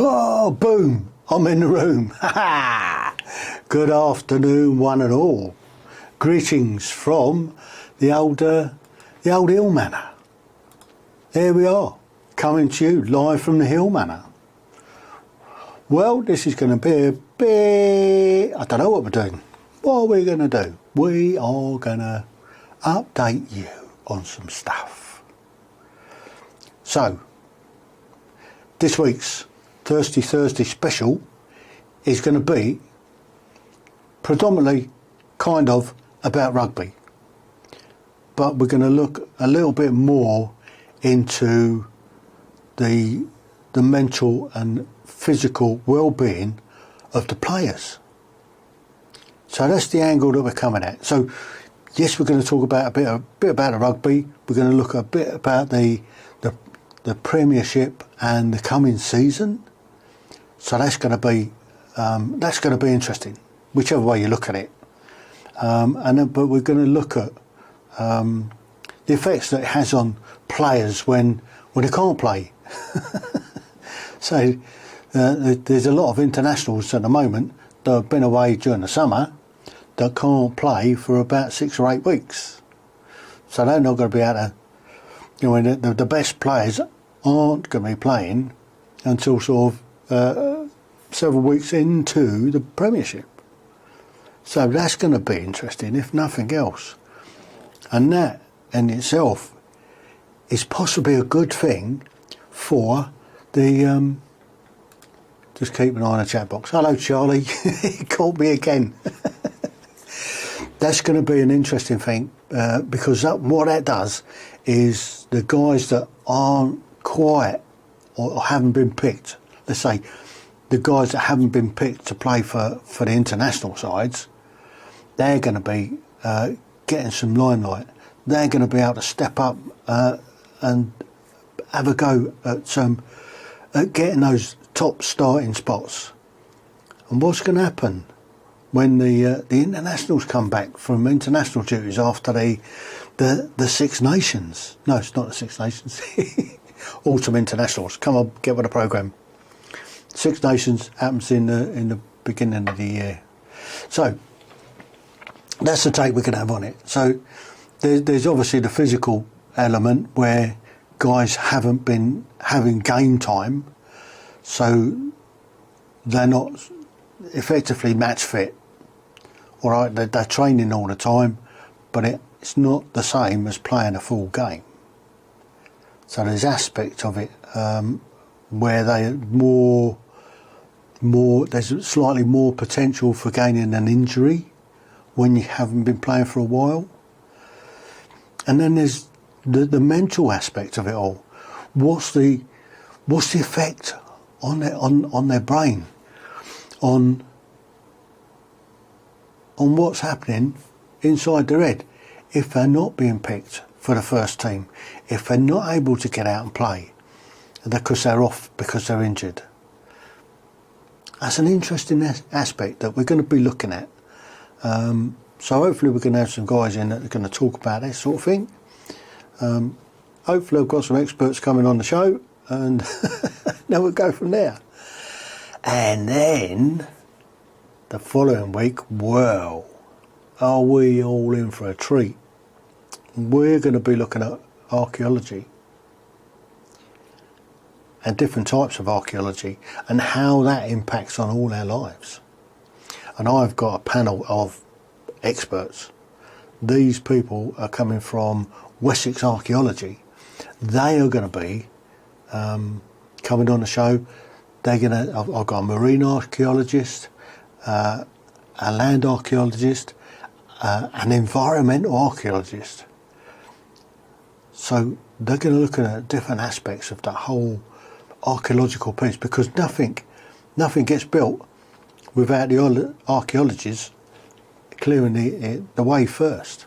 Oh, boom, I'm in the room. Good afternoon, one and all. Greetings from the old Heale Manor. There we are, coming to you live from the Heale Manor. Well, this is going to be a bit, I don't know what we're doing. What are we going to do? We are going to update you on some stuff. So, this week's Thirsty Thursday special is going to be predominantly kind of about rugby. But we're going to look a little bit more into the mental and physical well-being of the players. So that's the angle that we're coming at. So yes, we're going to talk about a bit about the rugby. We're going to look a bit about the Premiership and the coming season. So that's going to be interesting, whichever way you look at it. But we're going to look at the effects that it has on players when they can't play. So there's a lot of internationals at the moment that have been away during the summer that can't play for about 6 or 8 weeks. So they're not going to be able to, the best players aren't going to be playing until sort of several weeks into the Premiership. So that's going to be interesting, if nothing else. And that in itself is possibly a good thing for the... just keep an eye on the chat box. Hello, Charlie. He called me again. That's going to be an interesting thing because what that does is the guys that aren't quite or haven't been picked, let's say the guys that haven't been picked to play for the international sides, they're going to be getting some limelight. They're going to be able to step up and have a go at getting those top starting spots. And what's going to happen when the internationals come back from international duties after the Six Nations? No, it's not the Six Nations. Autumn internationals. Come on, get with the programme. Six Nations happens in the beginning of the year. So that's the take we can have on it. So there's obviously the physical element where guys haven't been having game time, so they're not effectively match fit. All right, they're training all the time, but it's not the same as playing a full game. So there's aspects of it where they there's slightly more potential for gaining an injury when you haven't been playing for a while. And then there's the mental aspect of it all. What's the effect on their brain, on what's happening inside their head if they're not being picked for the first team, if they're not able to get out and play because they're off because they're injured. That's an interesting aspect that we're going to be looking at. So hopefully we're going to have some guys in that are going to talk about this sort of thing. Hopefully I've got some experts coming on the show, and then we'll go from there. And then the following week, well, are we all in for a treat? We're going to be looking at archaeology and different types of archaeology and how that impacts on all our lives. And I've got a panel of experts. These people are coming from Wessex Archaeology. They are going to be coming on the show. I've got a marine archaeologist, a land archaeologist, an environmental archaeologist. So they're going to look at different aspects of that whole archaeological piece, because nothing gets built without the archaeologists clearing the way first.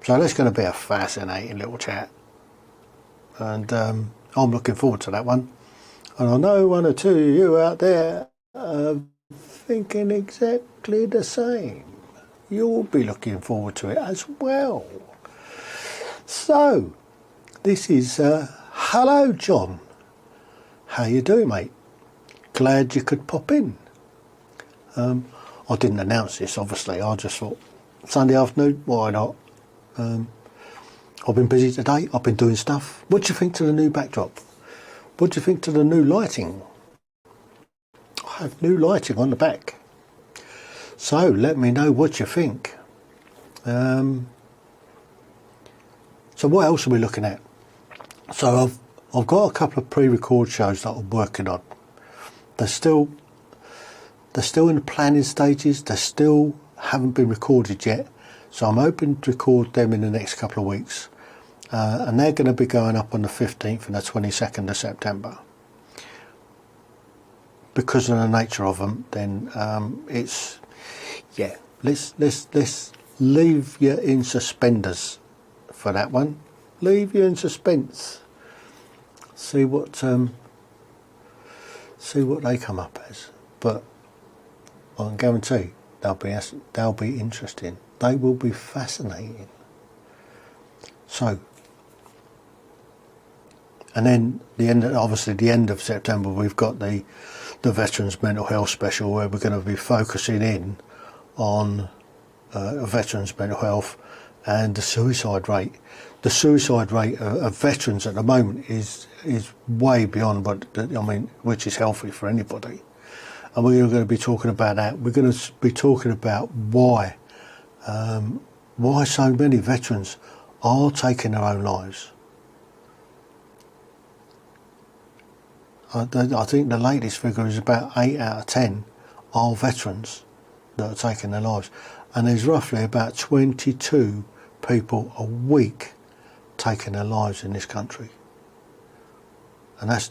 So that's going to be a fascinating little chat, and I'm looking forward to that one. And I know one or two of you out there are thinking exactly the same. You'll be looking forward to it as well. So this is hello John, how you doing, mate? glad you could pop in. I didn't announce this, obviously. I just thought, Sunday afternoon, why not? I've been busy today. I've been doing stuff. What do you think to the new backdrop? What do you think to the new lighting? I have new lighting on the back. So let me know what you think. So what else are we looking at? So I've got a couple of pre-record shows that I'm working on. They're still in the planning stages. They still haven't been recorded yet. So I'm hoping to record them in the next couple of weeks. And they're going to be going up on the 15th and the 22nd of September. Because of the nature of them, then it's, yeah, let's leave you in suspenders for that one. Leave you in suspense. See what they come up as. But I can guarantee they'll be interesting. They will be fascinating. So, and then the end of September, we've got the Veterans Mental Health Special, where we're going to be focusing in on veterans' mental health and the suicide rate. The suicide rate of veterans at the moment is way beyond which is healthy for anybody. And we're going to be talking about that. We're going to be talking about why so many veterans are taking their own lives. I think the latest figure is about 8 out of 10 are veterans that are taking their lives. And there's roughly about 22 people a week taking their lives in this country. And that's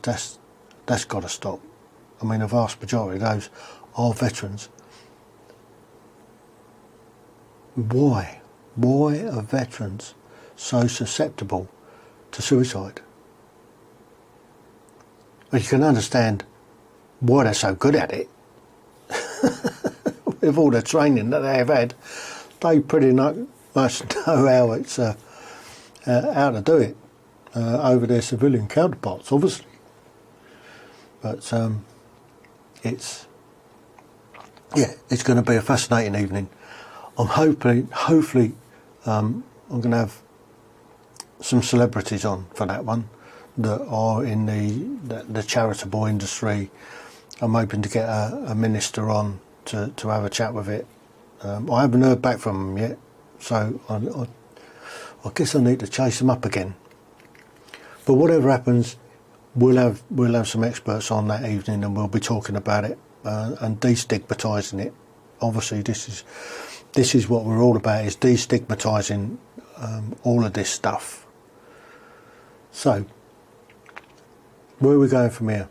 got to stop. I mean, the vast majority of those are veterans. Why? Why are veterans so susceptible to suicide? Well, you can understand why they're so good at it. With all the training that they have had, they pretty much know how to do it over their civilian counterparts, obviously. But it's going to be a fascinating evening. I'm hopefully I'm going to have some celebrities on for that one that are in the charitable industry. I'm hoping to get a minister on to have a chat with it. I haven't heard back from them yet, so I guess I need to chase them up again. But whatever happens, we'll have some experts on that evening, and we'll be talking about it and destigmatising it. Obviously, this is what we're all about, is destigmatising all of this stuff. So, where are we going from here?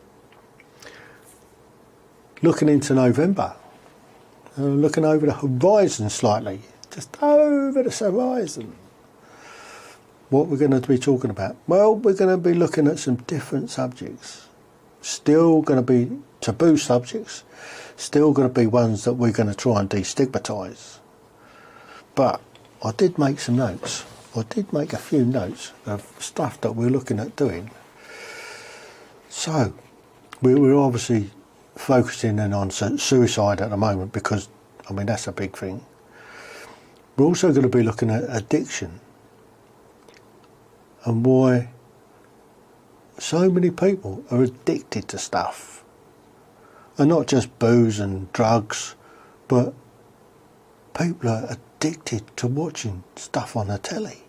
Looking into November, looking over the horizon slightly, just over the horizon. What we're going to be talking about? Well, we're going to be looking at some different subjects. Still going to be taboo subjects, still going to be ones that we're going to try and destigmatise. But I did make some notes. I did make a few notes of stuff that we're looking at doing. So, we're obviously focusing in on suicide at the moment because, I mean, that's a big thing. We're also going to be looking at addiction and why so many people are addicted to stuff. And not just booze and drugs, but people are addicted to watching stuff on the telly.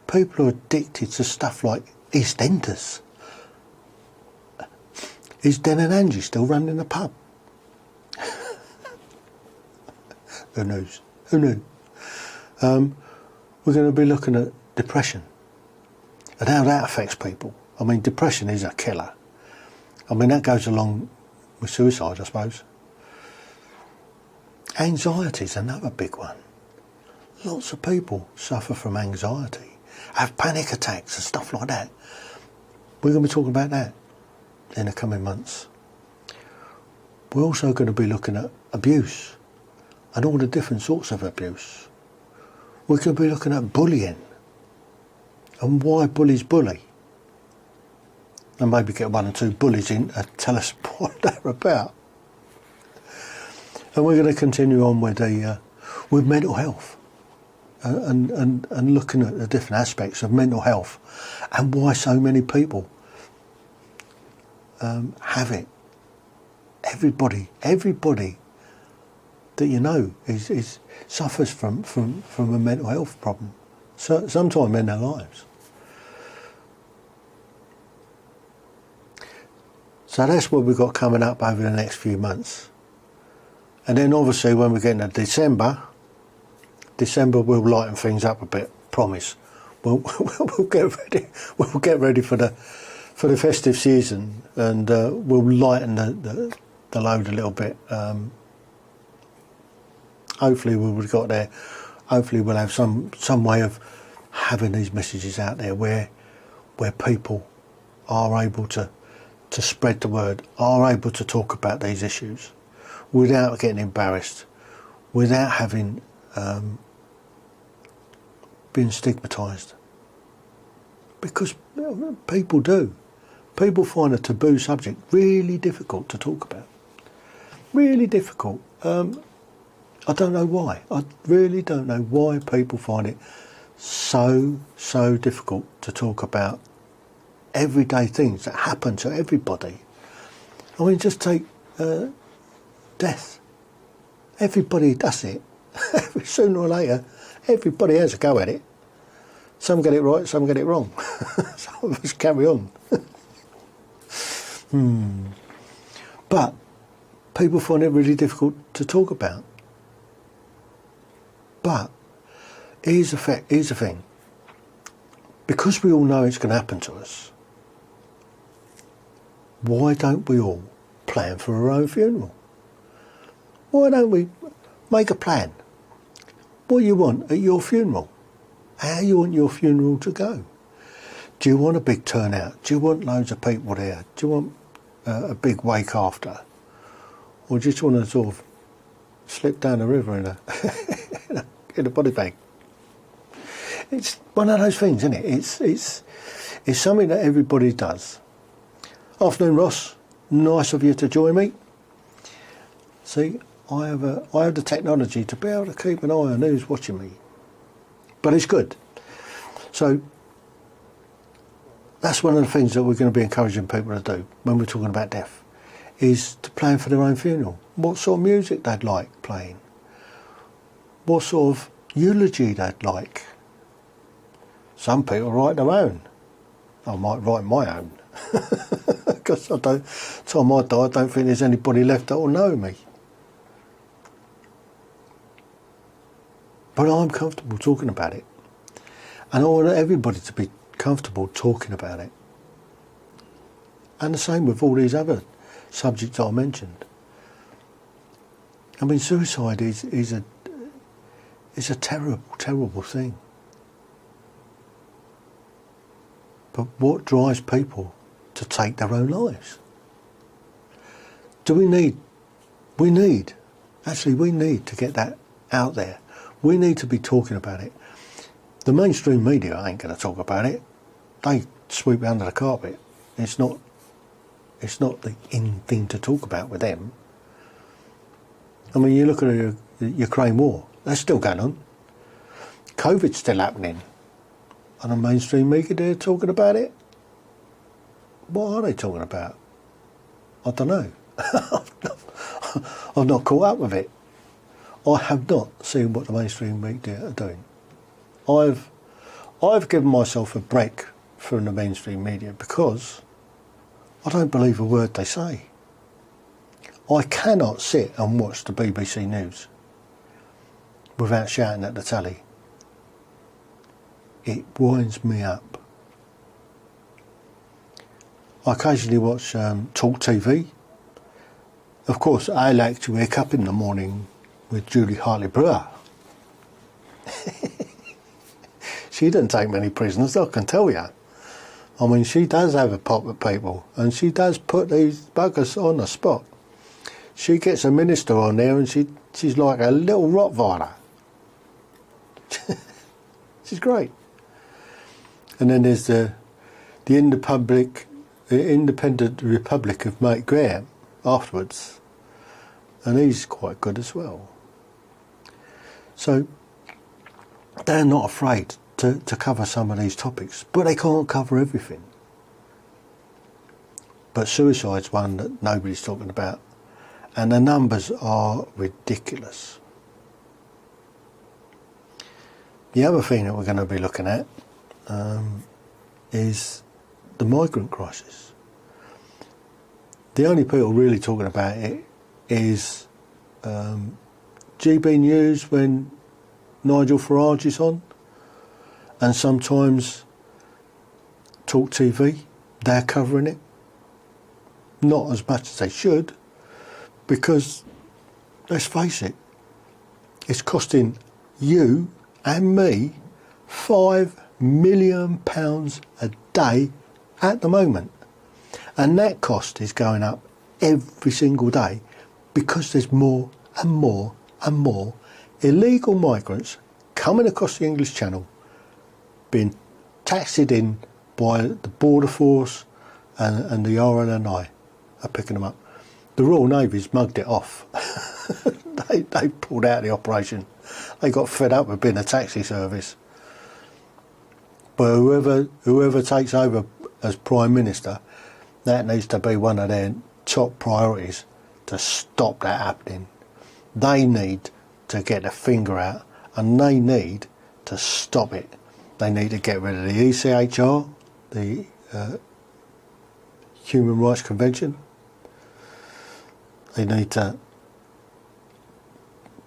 People are addicted to stuff like EastEnders. Is Den and Angie still running the pub? Who knows? Who knew? We're going to be looking at depression and how that affects people. I mean, depression is a killer. I mean, that goes along with suicide, I suppose. Anxiety is another big one. Lots of people suffer from anxiety, have panic attacks and stuff like that. We're going to be talking about that in the coming months. We're also going to be looking at abuse and all the different sorts of abuse. We're going to be looking at bullying and why bullies bully. and maybe get one or two bullies in to tell us what they're about. And we're going to continue on with with mental health and looking at the different aspects of mental health and why so many people have it. Everybody that you know is suffers from a mental health problem sometime in their lives. So that's what we've got coming up over the next few months. And then obviously when we get into December we'll lighten things up a bit, promise. We'll get ready for the festive season, and we'll lighten the load a little bit. Hopefully we've got there. Hopefully we'll have some way of having these messages out there where people are able to spread the word, are able to talk about these issues without getting embarrassed, without having been stigmatised. Because people do. People find a taboo subject really difficult to talk about. Really difficult. I don't know why. I really don't know why people find it so difficult to talk about everyday things that happen to everybody. I mean, just take death. Everybody does it. Sooner or later, everybody has a go at it. Some get it right, some get it wrong. Some of us carry on. But people find it really difficult to talk about. But here's the thing. Because we all know it's going to happen to us, why don't we all plan for our own funeral? Why don't we make a plan? What you want at your funeral? How you want your funeral to go? Do you want a big turnout? Do you want loads of people there? Do you want a big wake after? Or do you just want to sort of slip down the river in a body bag? It's one of those things, isn't it? It's something that everybody does. Afternoon, Ross. Nice of you to join me. See, I have the technology to be able to keep an eye on who's watching me. But it's good. So that's one of the things that we're going to be encouraging people to do when we're talking about death, is to plan for their own funeral. What sort of music they'd like playing. What sort of eulogy they'd like. Some people write their own. I might write my own. Because time I die, I don't think there's anybody left that will know me. But I'm comfortable talking about it. And I want everybody to be comfortable talking about it. And the same with all these other subjects I mentioned. I mean, suicide is a terrible thing. But what drives people to take their own lives? We need to get that out there. We need to be talking about it. The mainstream media ain't going to talk about it. They sweep it under the carpet. It's not the in thing to talk about with them. I mean, you look at the Ukraine war. That's still going on. COVID's still happening. And the mainstream media, they're talking about it. What are they talking about? I don't know. I've not caught up with it. I have not seen what the mainstream media are doing. I've given myself a break from the mainstream media because I don't believe a word they say. I cannot sit and watch the BBC News without shouting at the telly. It winds me up. I occasionally watch Talk TV. Of course, I like to wake up in the morning with Julie Hartley-Brewer. She doesn't take many prisoners, I can tell you. I mean, she does have a pop with people, and she does put these buggers on the spot. She gets a minister on there, and she's like a little Rottweiler. She's great. And then there's the In the Public the Independent Republic of Mate Graham afterwards, and he's quite good as well. So they're not afraid to cover some of these topics, but they can't cover everything. But suicide's one that nobody's talking about, and the numbers are ridiculous. The other thing that we're going to be looking at is the migrant crisis. The only people really talking about it is GB News when Nigel Farage is on, and sometimes Talk TV, they're covering it. Not as much as they should, because let's face it, it's costing you and me £5 million a day at the moment, and that cost is going up every single day because there's more and more and more illegal migrants coming across the English Channel, being taxied in by the Border Force and the RNNI are picking them up. The Royal Navy's mugged it off. they pulled out the operation. They got fed up with being a taxi service. But whoever takes over as Prime Minister, that needs to be one of their top priorities, to stop that happening. They need to get their finger out, and they need to stop it. They need to get rid of the ECHR, the Human Rights Convention. They need to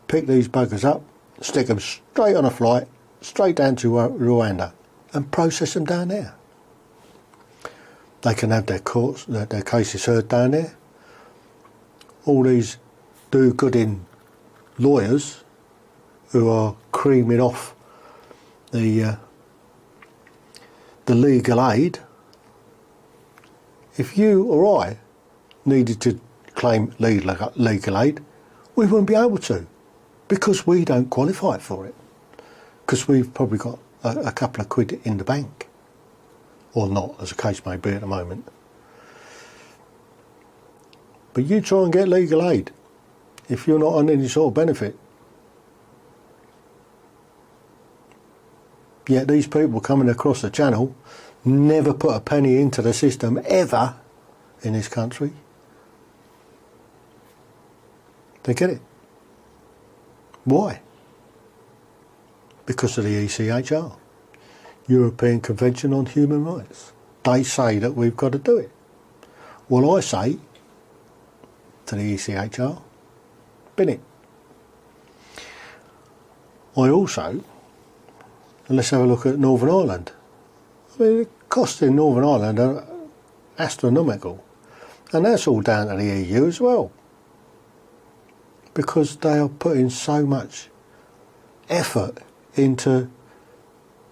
pick these buggers up, stick them straight on a flight, straight down to Rwanda, and process them down there. They can have their courts, their cases heard down there. All these do-gooding lawyers who are creaming off the legal aid. If you or I needed to claim legal aid, we wouldn't be able to, because we don't qualify for it, because we've probably got a couple of quid in the bank, or not, as the case may be at the moment. But you try and get legal aid if you're not on any sort of benefit. Yet these people coming across the channel never put a penny into the system ever in this country. They get it. Why? Because of the ECHR, European Convention on Human Rights. They say that we've got to do it. Well, I say to the ECHR, bin it. I also, let's have a look at Northern Ireland. I mean, the costs in Northern Ireland are astronomical, and that's all down to the EU as well, because they are putting so much effort into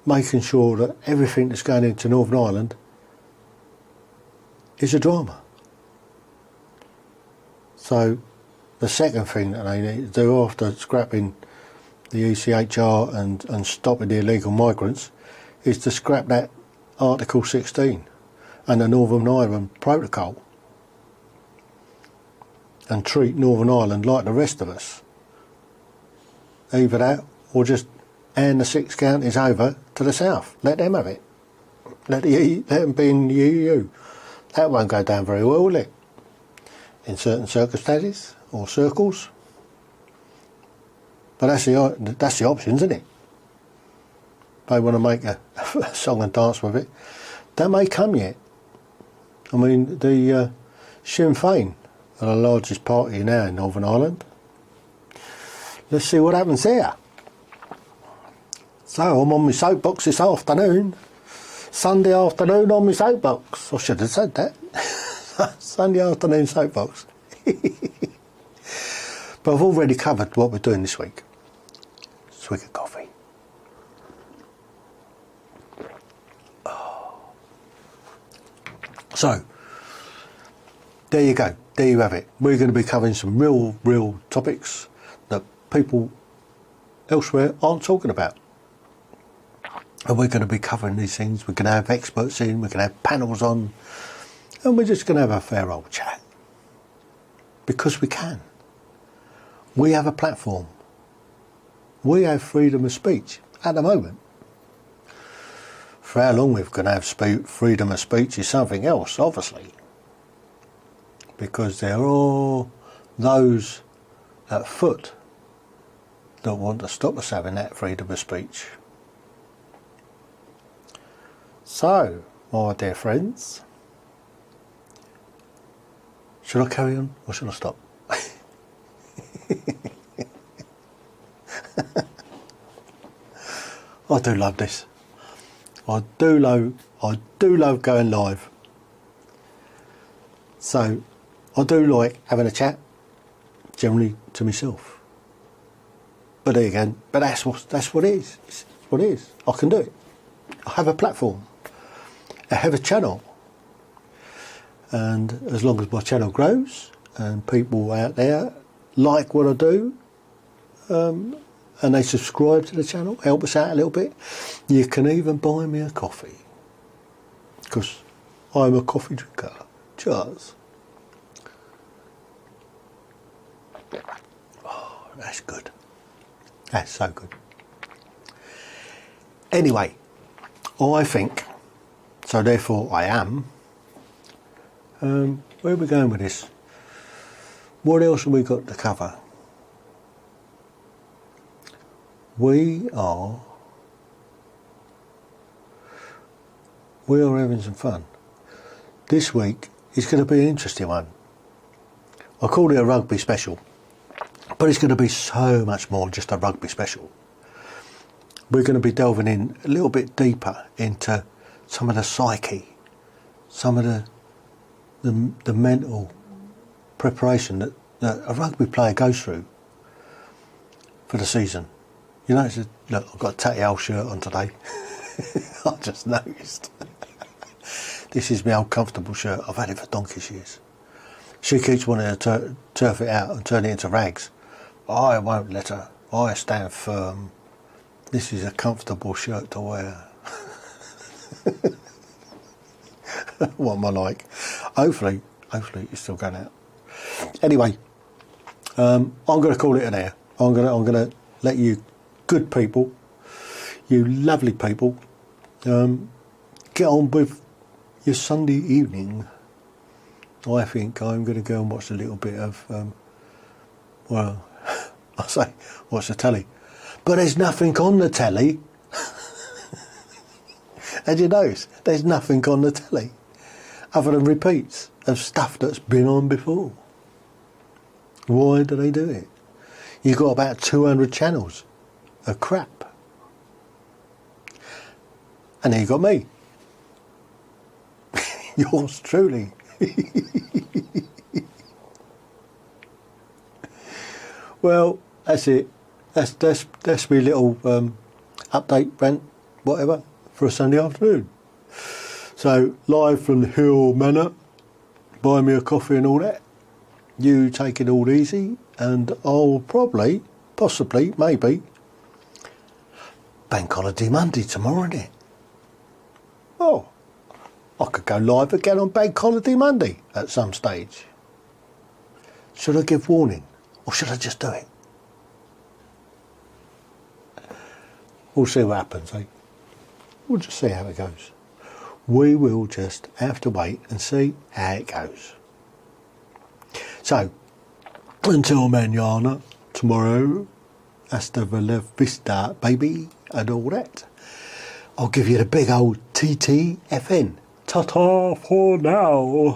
making sure that everything that's going into Northern Ireland is a drama. So the second thing that they need to do after scrapping the ECHR and stopping the illegal migrants is to scrap that Article 16 and the Northern Ireland Protocol and treat Northern Ireland like the rest of us. Either that or just hand the 6 counties over to the south. Let them have it. Let them be in the EU. That won't go down very well, will it? In certain circumstances or circles. But that's the option, isn't it? They want to make a song and dance with it. That may come yet. I mean, the Sinn Féin are the largest party now in Northern Ireland. Let's see what happens there. So I'm on my soapbox this afternoon. Sunday afternoon on my soapbox. I should have said that. Sunday afternoon soapbox. But I've already covered what we're doing this week. Swig of coffee. Oh. So, there you go. There you have it. We're going to be covering some real topics that people elsewhere aren't talking about. And we're going to be covering these things. We're going to have experts in. We're going to have panels on. and we're just going to have a fair old chat. Because we can. We have a platform. We have freedom of speech at the moment. For how long we're going to have freedom of speech is something else, obviously. Because there are those at foot that want to stop us having that freedom of speech. So, my dear friends, should I carry on or should I stop? I do love this. I do love going live. So I do like having a chat, generally to myself. But there you go. But that's what it is. It's what it is. I can do it. I have a platform. I have a channel. And as long as my channel grows and people out there like what I do, and they subscribe to the channel, help us out a little bit, you can even buy me a coffee. Because I'm a coffee drinker. Cheers. Oh, that's good. That's so good. Anyway, I think, so therefore I am, where are we going with this? What else have we got to cover? We are having some fun. This week is going to be an interesting one. I call it a rugby special, but it's going to be so much more than just a rugby special. We're going to be delving in a little bit deeper into some of the psyche, some of the mental preparation that a rugby player goes through for the season. You notice, look, I've got a tatty old shirt on today. I just noticed. This is my old comfortable shirt. I've had it for donkey's years. She keeps wanting to turf it out and turn it into rags. I won't let her. I stand firm. This is a comfortable shirt to wear. What am I like? Hopefully it's still going out. Anyway, I'm going to call it an air. I'm going to let you good people, you lovely people, get on with your Sunday evening. I think I'm going to go and watch a little bit of, well, I say watch the telly, but there's nothing on the telly. As you notice, there's nothing on the telly other than repeats of stuff that's been on before. Why do they do it? You've got about 200 channels of crap. And then you got me. Yours truly. Well, that's it. That's my little update, rant, whatever, for a Sunday afternoon. So, live from the Heale Manor, buy me a coffee and all that. You take it all easy, and I'll probably, possibly, maybe, Bank Holiday Monday tomorrow, isn't it? Oh, I could go live again on Bank Holiday Monday at some stage. Should I give warning, or should I just do it? We'll see what happens, eh? We'll just see how it goes. We will just have to wait and see how it goes. So, until mañana, tomorrow, hasta la vista, baby, and all that, I'll give you the big old TTFN. Ta-ta for now.